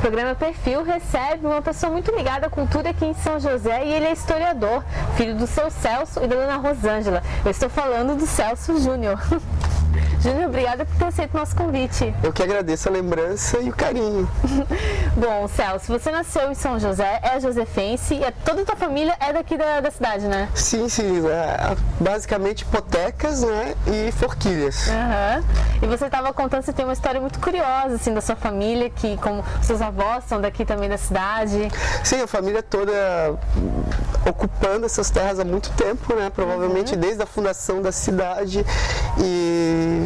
programa Perfil recebe uma pessoa muito ligada à cultura aqui em São José e ele é historiador, filho do seu Celso e da dona Rosângela. Eu estou falando do Celso Júnior. Júnior, obrigada por ter aceito o nosso convite. Eu que agradeço a lembrança e o carinho. Bom, Celso, você nasceu em São José, é josefense e toda a tua família é daqui da cidade, né? Sim, basicamente Potecas, né, e Forquilhas. E você estava contando, você tem uma história muito curiosa, assim, da sua família, que como seus avós são daqui também da cidade. Sim, a família toda ocupando essas terras há muito tempo, né, provavelmente desde a fundação da cidade, e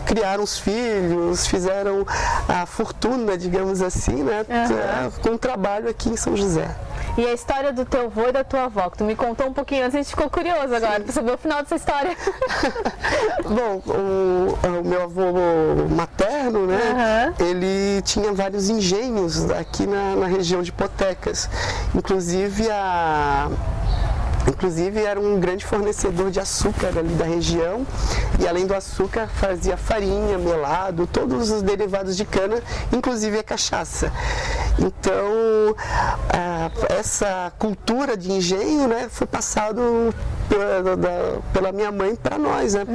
criaram os filhos, fizeram a fortuna, digamos assim, né, com o trabalho aqui em São José. E a história do teu avô e da tua avó, que tu me contou um pouquinho antes, a gente ficou curioso agora para saber o final dessa história. Bom, o meu avô materno, né, ele tinha vários engenhos aqui na região de Potecas, inclusive era um grande fornecedor de açúcar ali da região e além do açúcar fazia farinha, melado, todos os derivados de cana, inclusive a cachaça. Então, essa cultura de engenho, né, foi passado pela minha mãe para nós, né,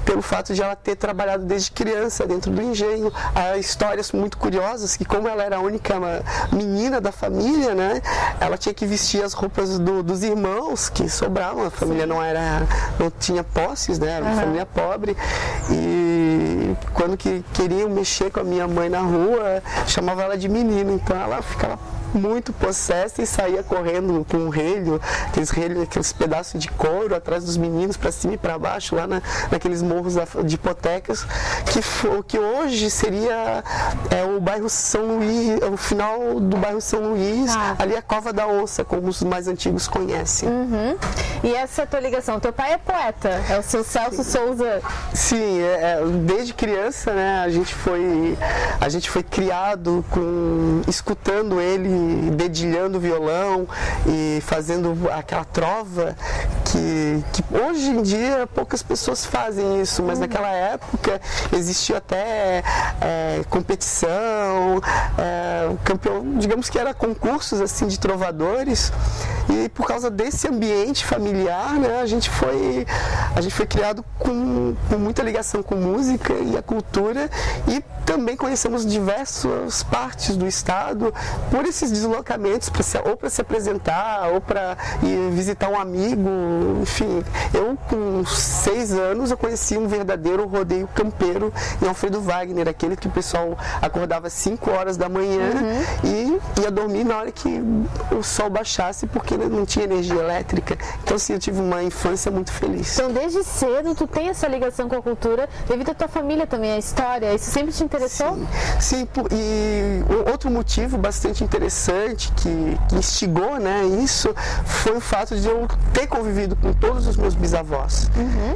pelo fato de ela ter trabalhado desde criança dentro do engenho. Há histórias muito curiosas que, como ela era a única menina da família, né, ela tinha que vestir as roupas dos irmãos que sobravam. A família não tinha posses, né, era uma família pobre, e quando queriam mexer com a minha mãe na rua, chamava ela de menina, então ela ficava muito possessa e saía correndo com um relho, aqueles pedaços de couro atrás dos meninos para cima e para baixo, lá naqueles morros de Potecas, que hoje seria o bairro São Luís, o final do bairro São Luís, ali a Cova da Onça, como os mais antigos conhecem. E essa tua ligação, teu pai é poeta, é o seu Celso Souza. Sim, desde criança, né, a gente foi criado escutando ele dedilhando o violão e fazendo aquela trova que hoje em dia poucas pessoas fazem isso, mas naquela época existia até competição, digamos que era concursos assim de trovadores, e por causa desse ambiente familiar, né, a gente foi criado com muita ligação com música e a cultura, e também conhecemos diversas partes do estado por esses deslocamentos, ou para se apresentar, ou para ir visitar um amigo, enfim. Eu, com 6 anos, eu conheci um verdadeiro rodeio campeiro em Alfredo Wagner, aquele que o pessoal acordava às 5 horas da manhã e ia dormir na hora que o sol baixasse, porque não tinha energia elétrica. Então, assim, eu tive uma infância muito feliz. Então, desde cedo, tu tem essa ligação com a cultura, devido à tua família também, a história, isso sempre te interessou? Sim, e outro motivo bastante interessante que instigou, né, isso foi o fato de eu ter convivido com todos os meus bisavós.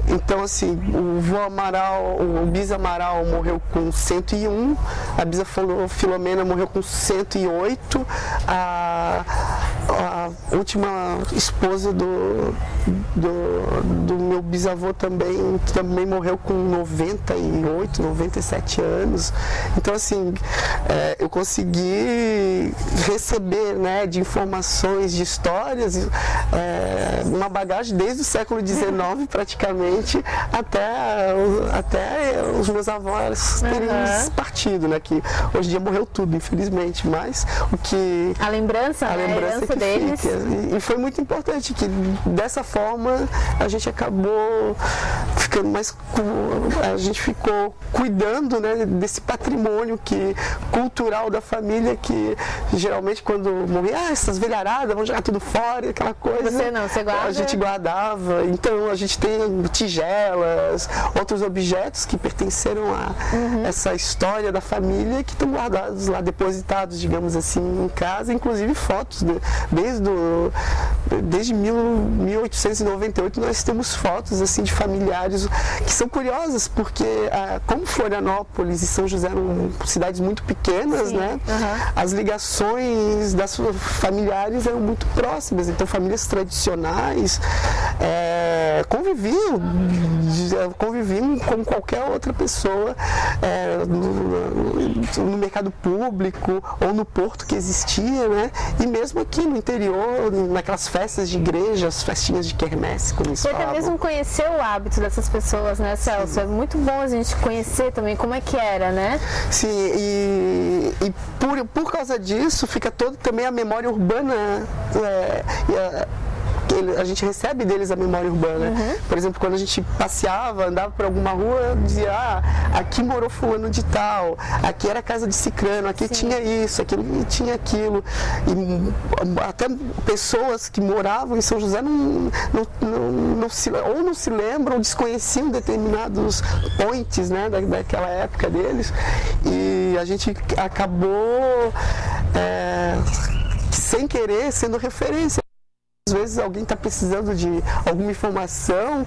Então, assim, o vô Amaral, o bisa Amaral morreu com 101, a bisa Filomena morreu com 108, a última esposa do meu bisavô também morreu com 98, 97 anos. Então, assim, eu consegui receber, né, de informações, de histórias, uma bagagem desde o século XIX praticamente até os meus avós terem partido, né, que hoje em dia morreu tudo, infelizmente, mas a lembrança que deles. Fica. E foi muito importante que dessa forma a gente acabou ficando a gente ficou cuidando, né, desse patrimônio cultural da família, que geralmente quando morria, essas velharadas, vão jogar tudo fora, aquela coisa. Você guarda? A gente guardava. Então a gente tem tigelas, outros objetos que pertenceram a essa história da família, que estão guardados lá, depositados, digamos assim, em casa, inclusive fotos, desde 1898 nós temos fotos assim de familiares que são curiosas, porque como Florianópolis e São José eram cidades muito pequenas, né? As ligações das familiares eram muito próximas, então famílias tradicionais conviviam eu convivi como qualquer outra pessoa no mercado público ou no porto que existia, né? E mesmo aqui no interior, naquelas festas de igreja, as festinhas de quermesse, como eles falam. Você até mesmo conheceu o hábito dessas pessoas, né, Celso? Sim. É muito bom a gente conhecer também como é que era, né? Sim, e por causa disso fica toda também a memória urbana, a gente recebe deles a memória urbana. Por exemplo, quando a gente passeava, andava por alguma rua, dizia, aqui morou fulano de tal, aqui era a casa de cicrano, aqui tinha isso, aqui tinha aquilo. E até pessoas que moravam em São José não se lembram, desconheciam determinados points, né, daquela época deles. E a gente acabou, sem querer, sendo referência. Às vezes alguém está precisando de alguma informação,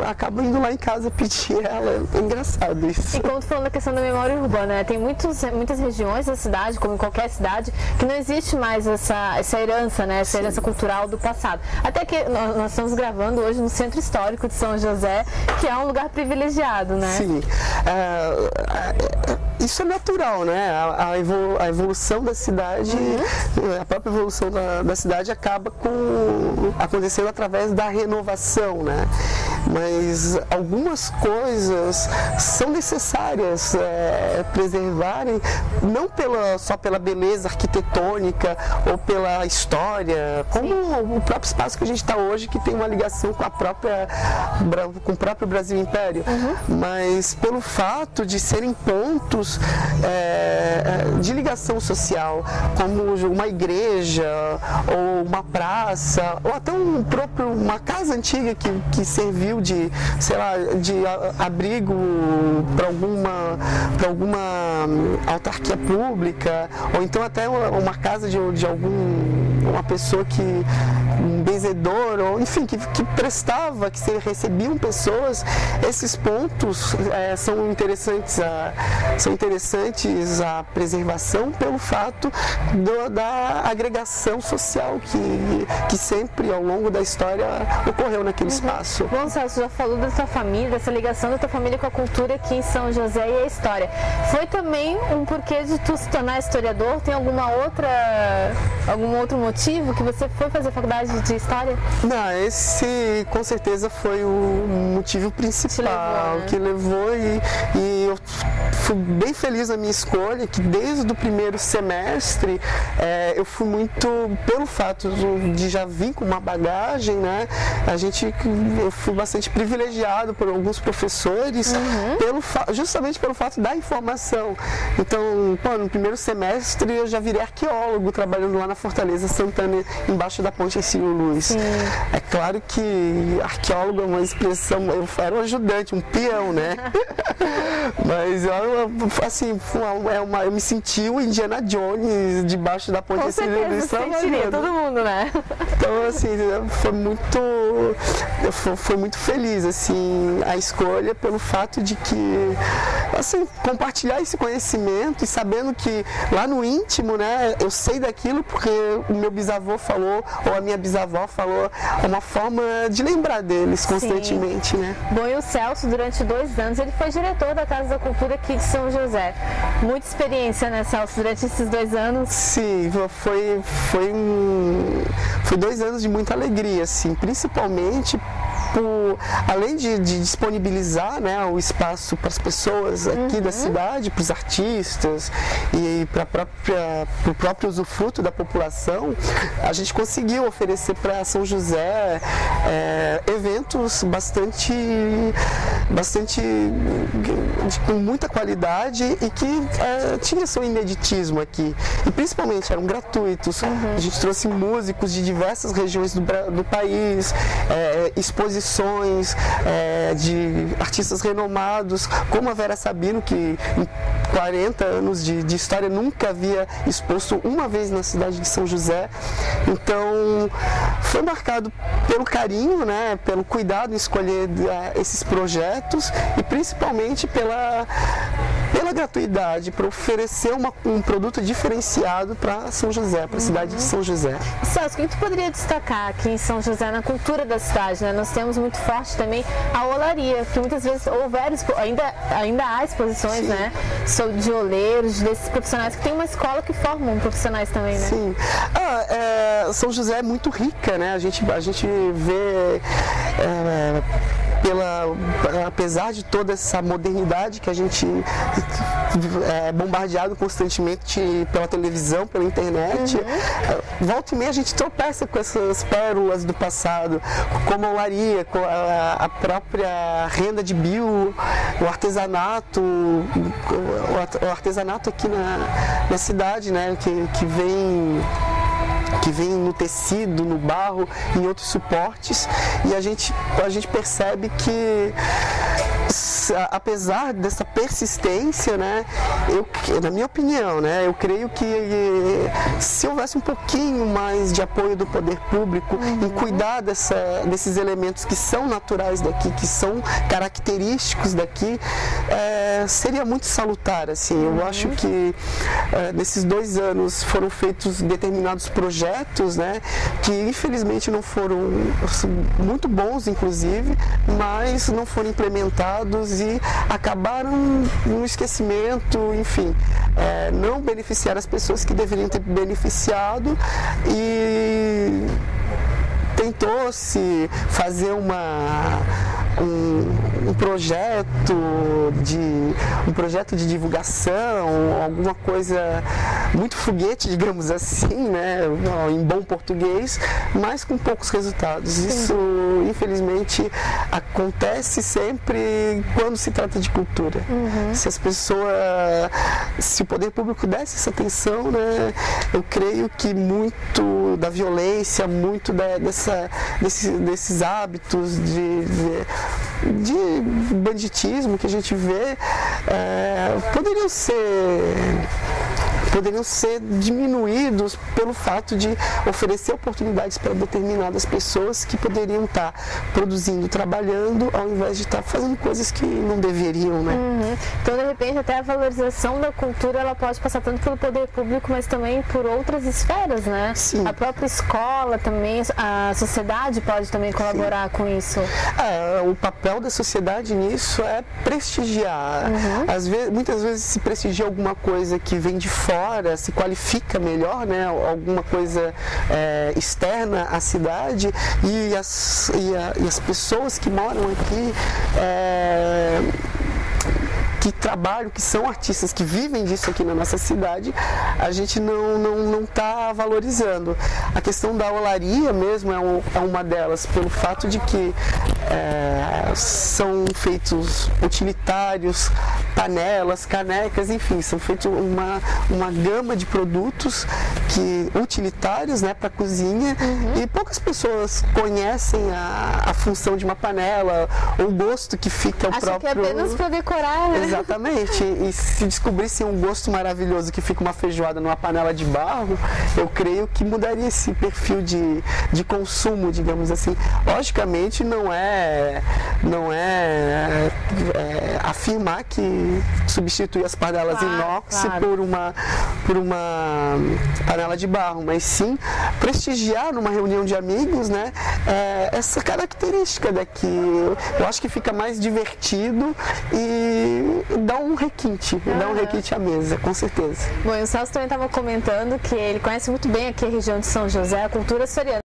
acaba indo lá em casa pedir ela. É engraçado isso. E quando falando da questão da memória urbana, né, tem muitas regiões da cidade, como em qualquer cidade, que não existe mais essa herança, né, essa herança cultural do passado. Até que nós estamos gravando hoje no Centro Histórico de São José, que é um lugar privilegiado, né? Sim. Isso é natural, né? A evolução da cidade, a própria evolução da cidade acaba acontecendo através da renovação, né? Mas algumas coisas são necessárias preservarem, não só pela beleza arquitetônica ou pela história, como o próprio espaço que a gente está hoje, que tem uma ligação com o próprio Brasil Império, mas pelo fato de serem pontos de ligação social, como uma igreja ou uma praça, ou até uma casa antiga que serviu de, sei lá, de abrigo para alguma autarquia pública, ou então até uma casa de uma pessoa um benzedor, ou enfim, que prestava, que recebiam pessoas. Esses pontos são interessantes a preservação pelo fato da agregação social que sempre ao longo da história ocorreu naquele espaço. Bom, Celso, já falou da sua família, dessa ligação da tua família com a cultura aqui em São José e a história. Foi também um porquê de tu se tornar historiador? Tem algum outro motivo que você foi fazer faculdade de história? Não, esse com certeza foi o motivo principal que levou, e eu fui bem feliz na minha escolha, que desde o primeiro semestre eu fui muito, pelo fato de já vir com uma bagagem, né? Eu fui bastante privilegiado por alguns professores, justamente pelo fato da informação. Então, no primeiro semestre eu já virei arqueólogo, trabalhando lá na Fortaleza Santana, embaixo da ponte Hercílio Luz. Sim. É claro que arqueólogo é uma expressão, eu era um ajudante, um peão, né? Mas eu me senti o Indiana Jones debaixo da ponte Hercílio Luz. Todo mundo, né? Então, assim, foi muito feliz, assim, a escolha, pelo fato de que, assim, compartilhar esse conhecimento e sabendo que lá no íntimo, né, eu sei daquilo porque o meu bisavô falou ou a minha bisavó falou, é uma forma de lembrar deles constantemente, né? Bom, e o Celso, durante 2 anos, ele foi diretor da Casa da Cultura aqui de São José. Muita experiência, né, Celso, durante esses 2 anos? Sim, foi 2 anos de muita alegria, assim, principalmente além de disponibilizar, né, o espaço para as pessoas aqui da cidade, para os artistas e para o próprio usufruto da população, a gente conseguiu oferecer para São José eventos bastante com muita qualidade e que tinha seu ineditismo aqui, e principalmente eram gratuitos. A gente trouxe músicos de diversas regiões do país, exposições de artistas renomados, como a Vera Sabino, que em 40 anos de história nunca havia exposto uma vez na cidade de São José. Então foi marcado pelo carinho, né, pelo cuidado em escolher esses projetos e principalmente pela pela gratuidade, para oferecer um produto diferenciado para São José, para a cidade de São José. Celso, o que tu poderia destacar aqui em São José, na cultura da cidade, né? Nós temos muito forte também a olaria, que muitas vezes ainda há exposições, né, de oleiros, desses profissionais, que tem uma escola que formam profissionais também, né? Sim. São José é muito rica, né? A gente vê... apesar de toda essa modernidade que a gente é bombardeado constantemente pela televisão, pela internet, volta e meia a gente tropeça com essas pérolas do passado, como a olaria, com a própria renda de bio, o artesanato aqui na cidade, né, que vem no tecido, no barro, em outros suportes, e a gente percebe que, apesar dessa persistência, né, na minha opinião, né, eu creio que se houvesse um pouquinho mais de apoio do poder público em cuidar desses elementos que são naturais daqui, que são característicos daqui, seria muito salutar, assim. Eu acho que nesses 2 anos foram feitos determinados projetos, né, que infelizmente não foram muito bons, inclusive, mas não foram implementados e acabaram no esquecimento, enfim, não beneficiaram as pessoas que deveriam ter beneficiado, e tentou-se fazer um projeto de divulgação, alguma coisa muito foguete, digamos assim, né, em bom português, mas com poucos resultados. Isso, infelizmente, acontece sempre quando se trata de cultura. Se o poder público desse essa atenção, né, eu creio que muito da violência, muito desses hábitos de banditismo que a gente vê poderiam ser diminuídos pelo fato de oferecer oportunidades para determinadas pessoas que poderiam estar produzindo, trabalhando, ao invés de estar fazendo coisas que não deveriam, né? Então, de repente, até a valorização da cultura, ela pode passar tanto pelo poder público, mas também por outras esferas, né? Sim. A própria escola também, a sociedade pode também colaborar com isso. O papel da sociedade nisso é prestigiar. Muitas vezes se prestigia alguma coisa que vem de fora, se qualifica melhor, né, alguma coisa externa à cidade, e as pessoas que moram aqui, que trabalham, que são artistas, que vivem disso aqui na nossa cidade, a gente não está valorizando. A questão da olaria mesmo é uma delas, pelo fato de que são feitos utilitários, panelas, canecas, enfim, são feitos uma gama de produtos utilitários, né, para a cozinha, e poucas pessoas conhecem a função de uma panela, o gosto que fica o próprio... Acho que é apenas para decorar, né? Exatamente, e se descobrissem um gosto maravilhoso que fica uma feijoada numa panela de barro, eu creio que mudaria esse perfil de consumo, digamos assim. Logicamente não é afirmar que substituir as panelas inox por uma panela de barro, mas sim prestigiar numa reunião de amigos, né, essa característica daqui. Eu acho que fica mais divertido e dá um requinte à mesa, com certeza. Bom, e o Celso também estava comentando que ele conhece muito bem aqui a região de São José, a cultura açoriana.